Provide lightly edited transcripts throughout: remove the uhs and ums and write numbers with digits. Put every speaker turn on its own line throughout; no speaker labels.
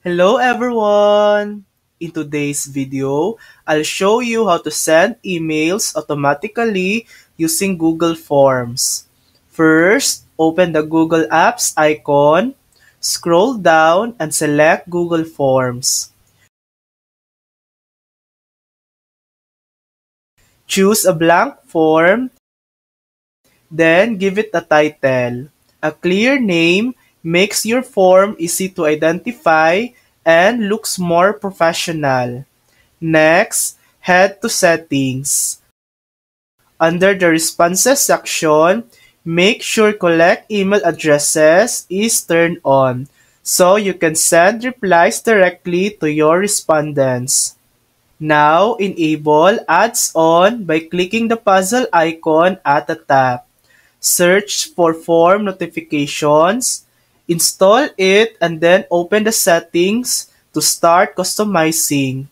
Hello everyone! In today's video, I'll show you how to send emails automatically using Google Forms. First, open the Google Apps icon, scroll down and select Google Forms. Choose a blank form, then give it a title. A clear name makes your form easy to identify and looks more professional. Next, head to Settings. Under the Responses section, make sure Collect Email Addresses is turned on so you can send replies directly to your respondents. Now, enable Ads On by clicking the puzzle icon at the top. Search for Form Notifications, install it, and then open the settings to start customizing.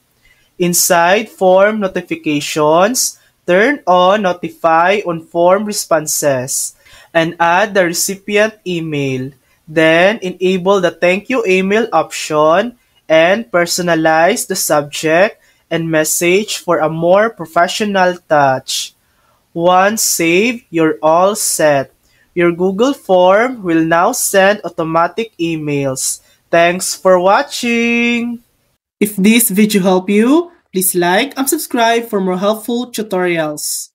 Inside Form Notifications, turn on Notify on Form Responses and add the recipient email. Then, enable the Thank You email option and personalize the subject and message for a more professional touch. Once saved, you're all set. Your Google form will now send automatic emails. Thanks for watching! If this video helped you, please like and subscribe for more helpful tutorials.